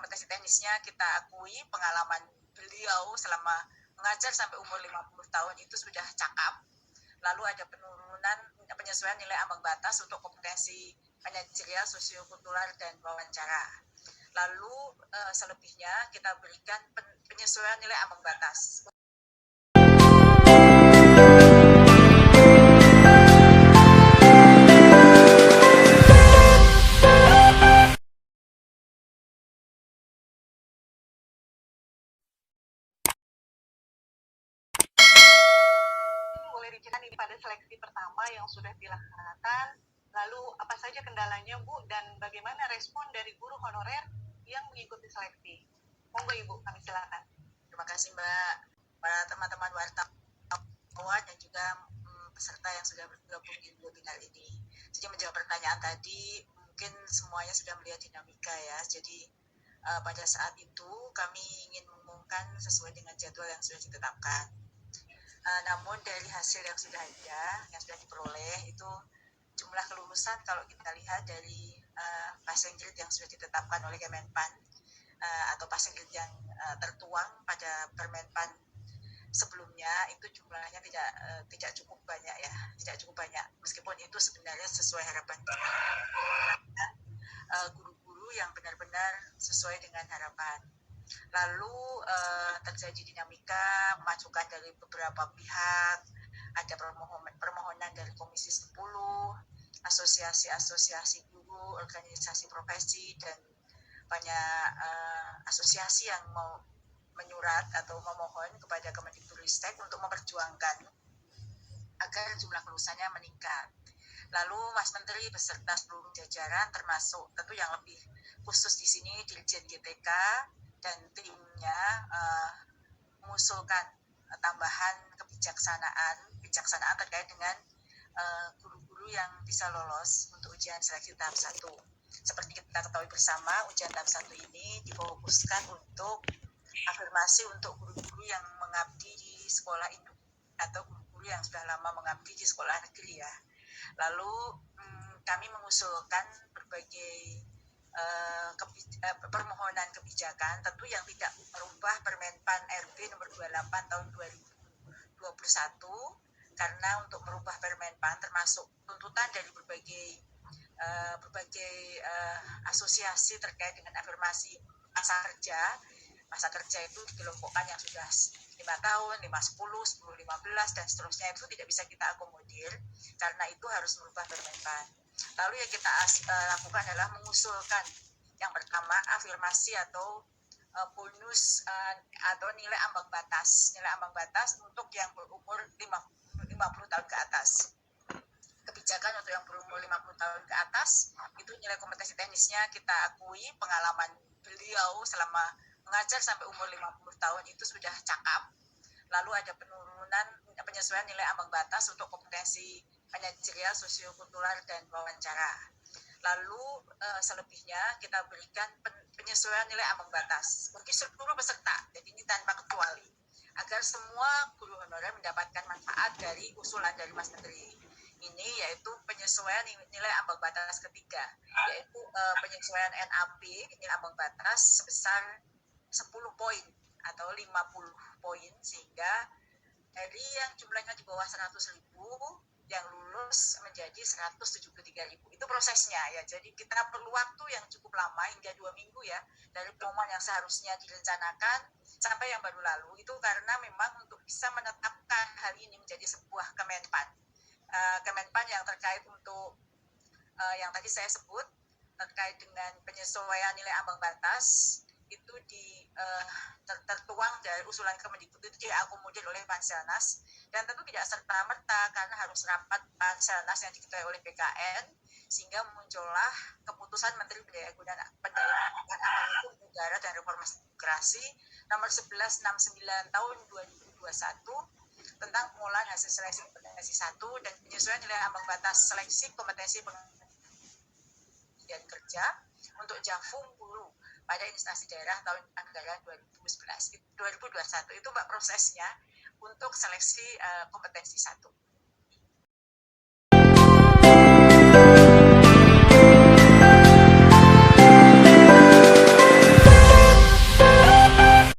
kompetensi teknisnya kita akui, pengalaman beliau selama mengajar sampai umur 50 tahun itu sudah cakap. Lalu ada penurunan penyesuaian nilai ambang batas untuk kompetensi manajerial, sosiokultural, dan wawancara. Lalu selebihnya kita berikan penyesuaian nilai ambang batas. Boleh diceritakan ini pada seleksi pertama yang sudah dilaksanakan, lalu apa saja kendalanya Bu, dan bagaimana respon dari guru honorer yang mengikuti seleksi? Monggo Ibu, kami silakan. Terima kasih Mbak, para teman-teman wartawan dan juga peserta yang sudah bergabung di webinar ini. Jadi menjawab pertanyaan tadi, mungkin semuanya sudah melihat dinamika ya. Jadi pada saat itu kami ingin mengumumkan sesuai dengan jadwal yang sudah ditetapkan. Namun dari hasil yang sudah ada, yang sudah diperoleh itu jumlah kelulusan kalau kita lihat dari passing grade yang sudah ditetapkan oleh Kemenpan atau passing grade yang tertuang pada Permenpan sebelumnya itu jumlahnya tidak cukup banyak ya, tidak cukup banyak. Meskipun itu sebenarnya sesuai harapan guru-guru yang benar-benar sesuai dengan harapan. Lalu terjadi dinamika masukan dari beberapa pihak, ada permohonan dari Komisi 10, asosiasi-asosiasi guru, organisasi profesi, dan banyak asosiasi yang mau menyurat atau memohon kepada Kemendikbudristek untuk memperjuangkan agar jumlah kelulusannya meningkat. Lalu Mas Menteri beserta seluruh jajaran termasuk tentu yang lebih khusus di sini Dirjen GTK dan timnya mengusulkan tambahan kebijaksanaan terkait dengan guru-guru yang bisa lolos untuk ujian seleksi tahap 1. Seperti kita ketahui bersama, ujian tahap 1 ini difokuskan untuk afirmasi untuk guru-guru yang mengabdi di sekolah induk atau guru-guru yang sudah lama mengabdi di sekolah negeri ya. Lalu kami mengusulkan berbagai permohonan kebijakan tentu yang tidak merubah Permenpan RB nomor 28 tahun 2021 karena untuk merubah Permenpan termasuk tuntutan dari berbagai asosiasi terkait dengan afirmasi masa kerja itu dikelompokkan yang sudah 5 tahun, 5, 10, 10, 15 dan seterusnya itu tidak bisa kita akomodir karena itu harus merubah Permenpan. Lalu yang kita lakukan adalah mengusulkan yang pertama afirmasi atau bonus atau nilai ambang batas untuk yang berumur 50 tahun ke atas. Kebijakan untuk yang berumur 50 tahun ke atas itu nilai kompetensi teknisnya kita akui, pengalaman beliau selama mengajar sampai umur 50 tahun itu sudah cakap. Lalu ada penurunan penyesuaian nilai ambang batas untuk kompetensi manajerial, sosiokultural, dan wawancara. Lalu selebihnya kita berikan penyesuaian nilai ambang batas bagi seluruh peserta, jadi ini tanpa kecuali, agar semua guru honorer mendapatkan manfaat dari usulan dari Mas Menteri ini, yaitu penyesuaian nilai ambang batas ketiga, yaitu penyesuaian NAP nilai ambang batas sebesar 10 poin atau 50 poin, sehingga dari yang jumlahnya di bawah 100.000 yang lulus menjadi 173.000. Itu prosesnya ya. Jadi kita perlu waktu yang cukup lama hingga 2 minggu ya dari pengumuman yang seharusnya direncanakan sampai yang baru lalu. Itu karena memang untuk bisa menetapkan hal ini menjadi sebuah Kemenpan. Kemenpan yang terkait untuk yang tadi saya sebut terkait dengan penyesuaian nilai ambang batas itu tertuang dari usulan Kemendikbud itu diakomodir oleh Panselnas dan tentu tidak serta-merta karena harus rapat Panselnas yang diketuai oleh BKN sehingga muncullah keputusan Menteri Pendayaan Amanah Hukum Negara dan Reformasi Birokrasi nomor 1169 tahun 2021 tentang pengolahan hasil seleksi kompetensi 1 dan penyesuaian nilai ambang batas seleksi kompetensi dan kerja untuk Jafung guru pada instansi daerah tahun anggaran 2021 itu Mbak prosesnya untuk seleksi kompetensi 1.